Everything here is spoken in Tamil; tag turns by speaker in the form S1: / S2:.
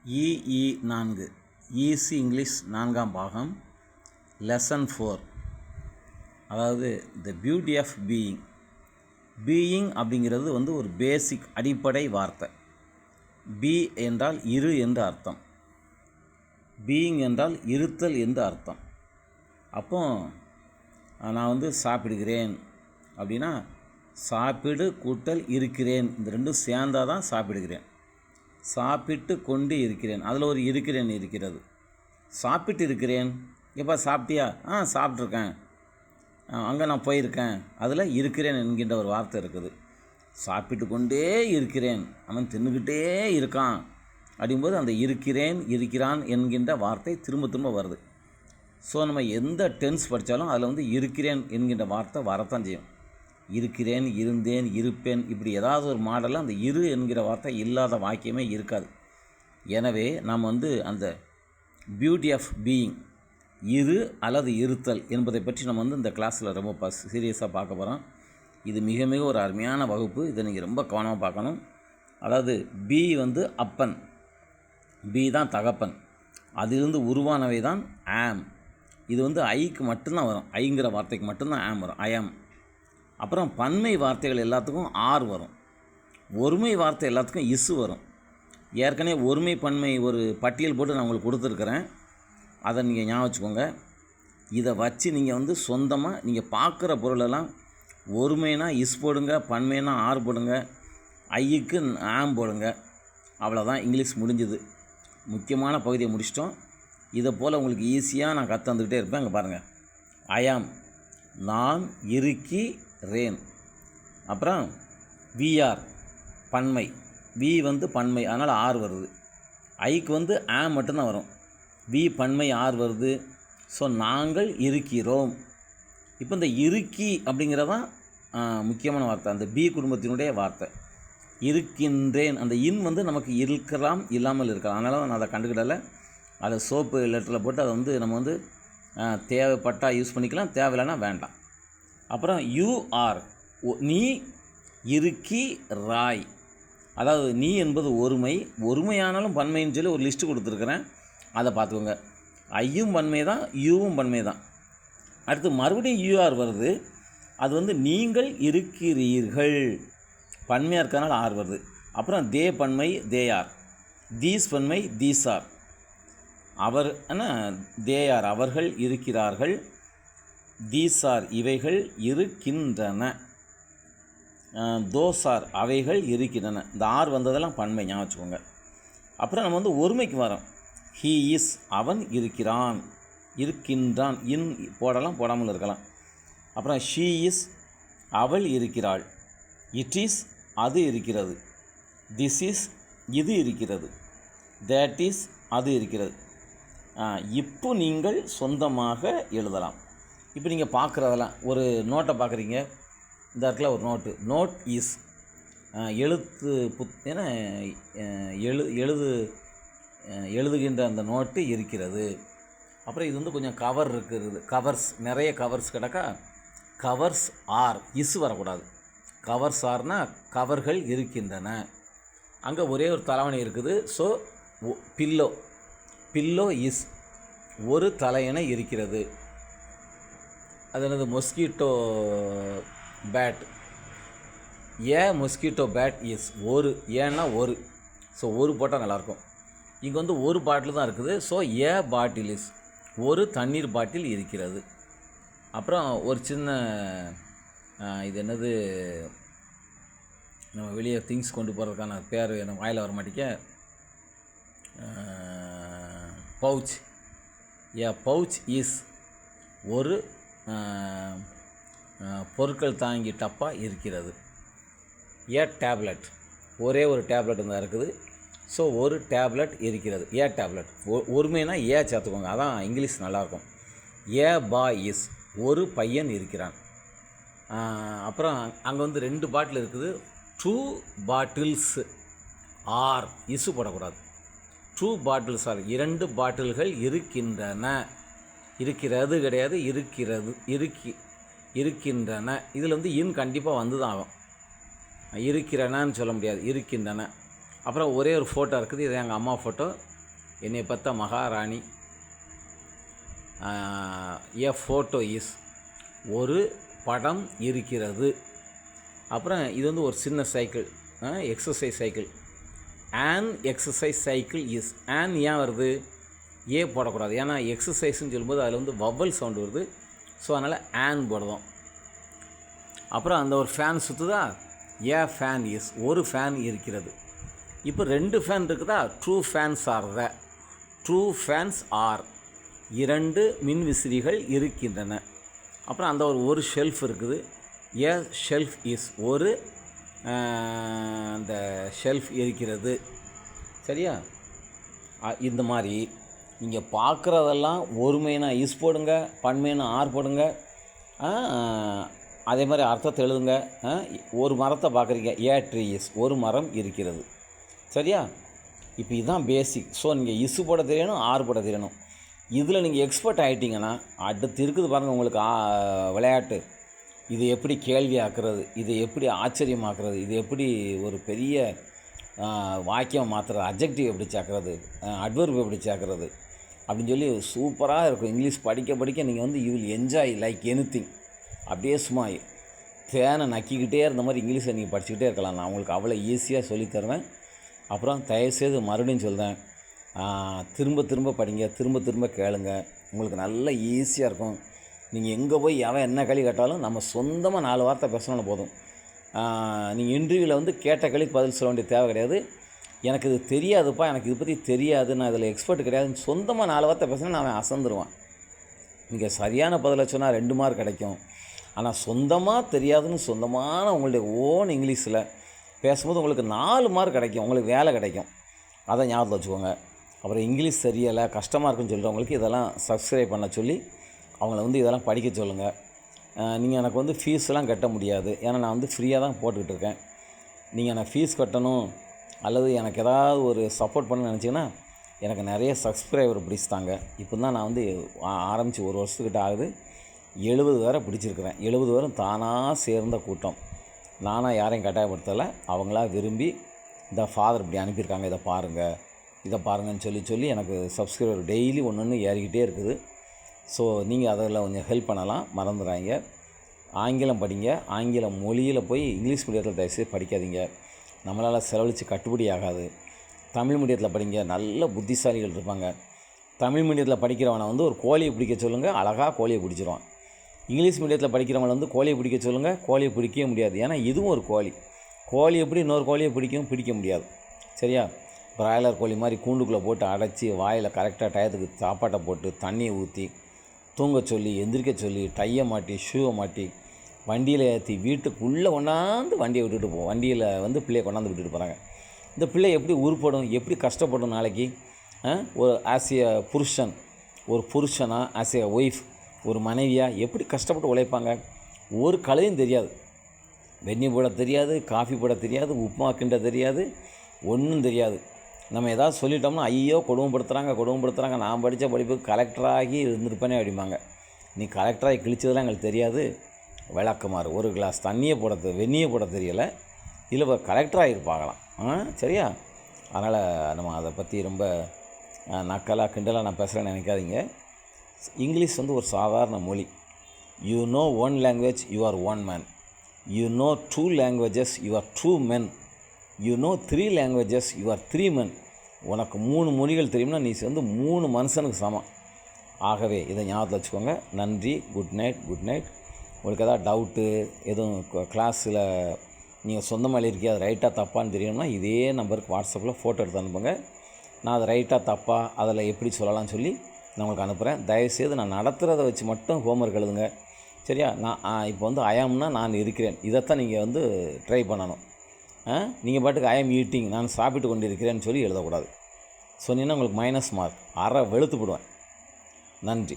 S1: இஇ 4 ஈஸி இங்கிலீஷ் 4ஆம் பாகம் லெசன் 4. அதாவது the beauty of being. Being அப்படிங்கிறது ஒரு பேசிக் அடிப்படை வார்த்தை. பி என்றால் இரு என்று அர்த்தம். பீயிங் என்றால் இருத்தல் என்று அர்த்தம். அப்போ நான் சாப்பிடுகிறேன் அப்படின்னா சாப்பிடு கூட்டல் இருக்கிறேன், இந்த ரெண்டும் சேர்ந்தால் தான் சாப்பிடுகிறேன். சாப்பிட்டு கொண்டு இருக்கிறேன், அதில் ஒரு இருக்கிறேன் இருக்கிறது. சாப்பிட்டு இருக்கிறேன், எப்போ சாப்பிட்டியா? சாப்பிட்ருக்கேன், அங்கே நான் போயிருக்கேன், அதில் இருக்கிறேன் என்கின்ற ஒரு வார்த்தை இருக்குது. சாப்பிட்டு கொண்டே இருக்கிறேன், அவன் தின்னுக்கிட்டே இருக்கான் அப்படிங்கும்போது அந்த இருக்கிறேன் இருக்கிறான் என்கின்ற வார்த்தை திரும்ப திரும்ப வருது. ஸோ நம்ம எந்த டென்ஸ் படித்தாலும் அதில் இருக்கிறேன் என்கின்ற வார்த்தை வரத்தான் செய்யும். இருக்கிறேன், இருந்தேன், இருப்பேன், இப்படி ஏதாவது ஒரு மாடலில் அந்த இரு என்கிற வார்த்தை இல்லாத வாக்கியமே இருக்காது. எனவே நாம் அந்த பியூட்டி ஆஃப் பீயிங், இரு அல்லது இருத்தல் என்பதை பற்றி நம்ம இந்த கிளாஸில் ரொம்ப சீரியஸாக பார்க்க போகிறோம். இது மிக மிக ஒரு அருமையான வகுப்பு. இதை நீங்கள் ரொம்ப கவனமாக பார்க்கணும். அதாவது பி அப்பன், பி தான் தகப்பன், அதிலிருந்து உருவானவை தான் ஆம். இது ஐக்கு மட்டும்தான் வரும், ஐங்கிற வார்த்தைக்கு மட்டும்தான் ஆம் வரும், ஐ ஆம். அப்புறம் பன்மை வார்த்தைகள் எல்லாத்துக்கும் ஆர் வரும், ஒருமை வார்த்தை எல்லாத்துக்கும் இசு வரும். ஏற்கனவே ஒருமை பன்மை ஒரு பட்டியல் போட்டு நான் உங்களுக்கு கொடுத்துருக்குறேன், அதை நீங்கள் ஞாபகம் வச்சுக்கோங்க. இதை வச்சு நீங்கள் சொந்தமாக நீங்கள் பார்க்குற பொருளெல்லாம் ஒருமைனா இஸ் போடுங்க, பன்மைனா ஆர் போடுங்க, ஐக்கு ஆம் போடுங்க. அவ்வளோதான், இங்கிலீஷ் முடிஞ்சுது. முக்கியமான பகுதியை முடிச்சிட்டோம். இதை போல் உங்களுக்கு ஈஸியாக நான் கற்று வந்துக்கிட்டே இருப்பேன். அங்கே பாருங்கள், ஐயாம் நான் இருக்கிறேன். அப்புறம் விஆர் பன்மை, வி பன்மை, அதனால் ஆர் வருது. ஐக்கு ஆம் மட்டும்தான் வரும், வி பன்மை ஆர் வருது. ஸோ நாங்கள் இருக்கிறோம். இப்போ இந்த இருக்கி அப்படிங்கிறதான் முக்கியமான வார்த்தை, அந்த பி குடும்பத்தினுடைய வார்த்தை. இருக்கின்றேன், அந்த இன் நமக்கு இருக்கலாம் இல்லாமல் இருக்கலாம், அதனால நான் அதை கண்டுக்கிடலை. அதை சோப்பு லெட்டரில் போட்டு அதை நம்ம தேவைப்பட்டால் யூஸ் பண்ணிக்கலாம், தேவையில்லைன்னா வேண்டாம். அப்புறம் யூ ஆர், நீ இருக்கி ராய். அதாவது நீ என்பது ஒருமை, ஒருமையானாலும் பன்மைன்னு சொல்லி ஒரு லிஸ்ட்டு கொடுத்துருக்குறேன், அதை பார்த்துக்கோங்க. ஐயும் பன்மை தான், யூவும் பன்மை தான். அடுத்து மறுபடியும் யூஆர் வருது, அது நீங்கள் இருக்கிறீர்கள், பன்மையாக இருக்கிறனால ஆர் வருது. அப்புறம் தே பன்மை தே ஆர், தீஸ் பன்மை தீஸ் ஆர். அவர் தே ஆர் அவர்கள் இருக்கிறார்கள், தீஸ் ஆர் இவைகள் இருக்கின்றன, தோஸ் ஆர் அவைகள் இருக்கின்றன. இந்த ஆர் வந்ததெல்லாம் பன்மை, ஞாபகம் வச்சுக்கோங்க. அப்புறம் நம்ம ஒருமைக்கு வரோம். ஹீ இஸ் அவன் இருக்கிறான், இருக்கின்றான், இன் போடலாம் போடாமல் இருக்கலாம். அப்புறம் ஷீ இஸ் அவள் இருக்கிறாள், இட் இஸ் அது இருக்கிறது, திஸ் இஸ் இது இருக்கிறது, தேட் இஸ் அது இருக்கிறது. இப்போ நீங்கள் சொந்தமாக எழுதலாம். இப்போ நீங்கள் பார்க்குறதெல்லாம் ஒரு நோட்டை பார்க்குறீங்க, இந்த இடத்துல ஒரு நோட்டு, நோட் இஸ் எழுத்து ஏன்னா எழுதுகின்ற அந்த நோட்டு இருக்கிறது. அப்புறம் இது கொஞ்சம் கவர் இருக்கிறது, கவர்ஸ், நிறைய கவர்ஸ் கிடக்கா, கவர்ஸ் ஆர், இஸ் வரக்கூடாது, கவர்ஸ் ஆர்னால் கவர்கள் இருக்கின்றன. அங்கே ஒரே ஒரு தலைவணி இருக்குது. ஸோ பில்லோ, பில்லோ இஸ் ஒரு தலையணை இருக்கிறது. அது mosquito bat, a mosquito bat is ஒரு, ஏன்னா ஒரு, ஸோ ஒரு போட்டால் நல்லாயிருக்கும். இங்கே ஒரு பாட்டில் தான் இருக்குது. ஸோ ஏ பாட்டில் இஸ், ஒரு தண்ணீர் பாட்டில் இருக்கிறது. அப்புறம் ஒரு சின்ன இது என்னது, நம்ம வெளியே திங்ஸ் கொண்டு போகிறதுக்கான பேர் எனக்கு வாயில் வர மாட்டேங்க, பவுச். ஏ பவுச் இஸ் ஒரு பொருட்கள் தாங்கி டப்பா இருக்கிறது. ஏ டேப்லெட், ஒரே ஒரு டேப்லெட் தான் இருக்குது. ஸோ ஒரு டேப்லெட் இருக்கிறது, ஏ டேப்லெட். ஒருமைனா ஏ சேர்த்துக்கோங்க, அதான் இங்கிலீஷ் நல்லாயிருக்கும். ஏ பாய் இஸ் ஒரு பையன் இருக்கிறான். அப்புறம் அங்கே 2 பாட்டில் இருக்குது, 2 பாட்டில்ஸ் ஆர், இசு போடக்கூடாது, 2 பாட்டில்ஸ் ஆர், 2 பாட்டில்கள் இருக்கின்றன, இருக்கிறது கிடையாது, இருக்கிறது, இருக்கின்றன. இதில் இன் கண்டிப்பாக தான் ஆகும், இருக்கிறனன்னு சொல்ல முடியாது, இருக்கின்றன. அப்புறம் ஒரே ஒரு ஃபோட்டோ இருக்குது, இது எங்கள் அம்மா ஃபோட்டோ, என்னை பார்த்தா மகாராணி. எ ஃபோட்டோ இஸ், ஒரு படம் இருக்கிறது. அப்புறம் இது வந்து ஒரு சின்ன cycle, exercise cycle. On exercise cycle is. On ஏன் வருது? ஏ போடக்கூடாது, ஏன்னா எக்ஸசைஸ்ன்னு சொல்லும்போது அதில் வந்து வவ்வல் சவுண்டு வருது. ஸோ அதனால் ஆன் போடுறோம். அப்புறம் அந்த ஒரு ஃபேன் சுற்றுதா, ஏ ஃபேன் இஸ், ஒரு ஃபேன் இருக்கிறது. இப்போ 2 ஃபேன் இருக்குதா, true fans are the. True fans are, 2 மின் விசிறிகள் இருக்கின்றன. அப்புறம் அந்த ஒரு ஷெல்ஃப் இருக்குது, ஏ ஷெல்ஃப் இஸ், ஒரு அந்த ஷெல்ஃப் இருக்கிறது. சரியா? இந்த மாதிரி நீங்கள் பார்க்குறதெல்லாம் ஒருமைனா இஸ் போடுங்க, பன்மைனா ஆர் போடுங்க. அதே மாதிரி அர்த்தத்தை எழுதுங்க. ஒரு மரத்தை பார்க்குறீங்க, ஏ ட்ரீ இஸ், ஒரு மரம் இருக்கிறது. சரியா? இப்போ இதுதான் பேசிக். ஸோ நீங்கள் இஸ் போட தெரியணும், ஆர் போட தெரியணும். இதில் நீங்கள் எக்ஸ்பர்ட் ஆகிட்டிங்கன்னா அடுத்து இருக்குது பாருங்கள் உங்களுக்கு விளையாட்டு. இது எப்படி கேள்வி ஆக்குறது, இது எப்படி ஆச்சரியமாக்குறது, இது எப்படி ஒரு பெரிய வாக்கியம் மாற்றுறது, அட்ஜெக்டிவ் எப்படி சேர்க்குறது, அட்வர்ப் எப்படி சேர்க்குறது அப்படின்னு சொல்லி சூப்பராக இருக்கும். இங்கிலீஷ் படிக்க படிக்க நீங்கள் வந்து you will enjoy like anything. அப்படியே சும்மா தேனை நக்கிக்கிட்டே இருந்த மாதிரி இங்கிலீஷை நீங்கள் படிச்சுக்கிட்டே இருக்கலாம். நான் உங்களுக்கு அவ்வளோ ஈஸியாக சொல்லித்தருவேன். அப்புறம் தயவுசெய்து மறுபடியும் சொல்கிறேன், திரும்ப திரும்ப படிங்க, திரும்ப திரும்ப கேளுங்க. உங்களுக்கு நல்ல ஈஸியாக இருக்கும். நீங்கள் எங்கே போய் எவன் என்ன கேள்வி கேட்டாலும் நம்ம சொந்தமாக 4 வார்த்தை பேசணும்னு போதும். நீங்கள் இன்டர்வியூவில் வந்து கேட்ட கேள்விக்கு பதில் சொல்ல வேண்டிய தேவை கிடையாது. எனக்கு இது தெரியாதுப்பா, எனக்கு இது பற்றி தெரியாது, நான் இதில் எக்ஸ்பர்ட் கிடையாதுன்னு சொந்தமாக 4 வார்த்தை பேசினா நான் அசந்துருவான். நீங்கள் சரியான பதிலை சொன்னால் 2 மார்க் கிடைக்கும். ஆனால் சொந்தமாக தெரியாதுன்னு சொந்தமான உங்களுடைய ஓன் இங்கிலீஷில் பேசும்போது உங்களுக்கு 4 மார்க் கிடைக்கும், உங்களுக்கு வேலை கிடைக்கும். அதை ஞாபகத்தில் வச்சுக்கோங்க. அப்புறம் இங்கிலீஷ் தெரியலை, கஷ்டமாக இருக்குன்னு சொல்கிறவங்களுக்கு இதெல்லாம் சப்ஸ்கிரைப் பண்ண சொல்லி அவங்கள வந்து இதெல்லாம் படிக்க சொல்லுங்கள். நீங்கள் எனக்கு வந்து ஃபீஸ்லாம் கட்ட முடியாது, ஏன்னா நான் வந்து ஃப்ரீயாக தான் போட்டுக்கிட்டு இருக்கேன். நீங்கள் எனக்கு ஃபீஸ் கட்டணும் அல்லது எனக்கு ஏதாவது ஒரு சப்போர்ட் பண்ண நினச்சிங்கன்னா எனக்கு நிறைய சப்ஸ்கிரைபர் பிடிச்சிட்டாங்க. இப்போ தான் நான் வந்து ஆரம்பித்து 1 வருஷத்துக்கிட்ட ஆகுது. 70 பேரை பிடிச்சிருக்கிறேன். 70 பேரும் தானாக சேர்ந்த கூட்டம். நானாக யாரையும் கட்டாயப்படுத்தலை, அவங்களா விரும்பி இந்த ஃபாதர் இப்படி அனுப்பியிருக்காங்க, இதை பாருங்கன்னு சொல்லி எனக்கு சப்ஸ்கிரைபர் டெய்லி ஒன்று ஏறிக்கிட்டே இருக்குது. ஸோ நீங்கள் அதில் கொஞ்சம் ஹெல்ப் பண்ணலாம், மறந்துடாங்க. ஆங்கிலம் படிங்க, ஆங்கில மொழியில் போய் இங்கிலீஷ் மீடியத்தில் தயவுசெய்து படிக்காதீங்க, நம்மளால் செலவழித்து கட்டுப்படி ஆகாது. தமிழ் மீடியத்தில் படிங்க, நல்ல புத்திசாலிகள் இருப்பாங்க. தமிழ் மீடியத்தில் படிக்கிறவனை வந்து ஒரு கோழியை பிடிக்க சொல்லுங்கள், அழகாக கோழியை பிடிச்சிருவான். இங்கிலீஷ் மீடியத்தில் படிக்கிறவனை வந்து கோழியை பிடிக்க சொல்லுங்கள், கோழியை பிடிக்கவே முடியாது. ஏன்னா இதுவும் ஒரு கோழி எப்படி இன்னொரு கோழியை பிடிக்க முடியாது. சரியா? பிராய்லர் கோழி மாதிரி கூண்டுக்குள்ளே போட்டு அடைச்சி வாயில் கரெக்டாக டயத்துக்கு சாப்பாட்டை போட்டு தண்ணியை ஊற்றி தூங்க சொல்லி எந்திரிக்க சொல்லி டையை மாட்டி ஷூவை மாட்டி வண்டியில் ஏற்றி வீட்டுக்குள்ளே கொண்டாந்து வண்டியை விட்டுட்டு போவோம். வண்டியில் வந்து பிள்ளையை கொண்டாந்து விட்டுட்டு போகிறாங்க. இந்த பிள்ளை எப்படி உருப்படும், எப்படி கஷ்டப்படும் நாளைக்கு? ஒரு ஆஸ் எ புருஷன், ஒரு புருஷனாக, ஆஸ் எ ஒய்ஃப், ஒரு மனைவியாக எப்படி கஷ்டப்பட்டு உழைப்பாங்க? ஒரு கலையும் தெரியாது, வெந்நி போட தெரியாது, காஃபி போட தெரியாது, உப்புமா கிண்ட தெரியாது, ஒன்றும் தெரியாது. நம்ம எதாவது சொல்லிட்டோம்னா ஐயோ கொடுமைப்படுத்துகிறாங்க, நான் படித்த படிப்புக்கு கலெக்டராகி இருந்திருப்பேனே அப்படிம்பாங்க. நீ கலெக்டராகி கிழிச்சதெல்லாம் எங்களுக்கு தெரியாது. விளக்குமாறு ஒரு கிளாஸ் வெந்நியை போட தெரியலை, இதில் கலெக்டராக இருப்பாங்களாம். சரியா? அதனால் நம்ம அதை பற்றி ரொம்ப நக்கலாக கிண்டலாக நான் பேசுகிறேன்னு நினைக்காதீங்க. இங்கிலீஷ் வந்து ஒரு சாதாரண மொழி. You know 1 language, you are 1 man. You know 2 languages, you are 2 men. You know 3 languages, you are 3 men. உனக்கு 3 மொழிகள் தெரியும்னா நீ வந்து 3 மனுஷனுக்கு சமம். ஆகவே இதை ஞாபகத்தில் வச்சுக்கோங்க. நன்றி. Good night. உங்களுக்கு எதாவது டவுட்டு, எதுவும் கிளாஸில் நீங்கள் சொந்தமாக எழுதிருக்கீங்க, அது ரைட்டாக தப்பான்னு தெரியணும்னா இதே நம்பருக்கு வாட்ஸ்அப்பில் ஃபோட்டோ எடுத்து அனுப்புங்க. நான் அதை ரைட்டாக தப்பாக அதில் எப்படி சொல்லலாம்னு சொல்லி நான் உங்களுக்கு அனுப்புகிறேன். தயவுசெய்து நான் நடத்துகிறத வச்சு மட்டும் ஹோம்ஒர்க் எழுதுங்க. சரியா? நான் இப்போ வந்து ஐஎம்னா நான் இருக்கிறேன், இதைத்தான் நீங்கள் வந்து ட்ரை பண்ணணும். நீங்கள் பாட்டுக்கு ஐஎம் ஈட்டிங், நான் சாப்பிட்டு கொண்டு இருக்கிறேன்னு சொல்லி எழுதக்கூடாது. சொன்னீங்கன்னா உங்களுக்கு -மார்க், அரை வெளுத்து போடுவேன். நன்றி.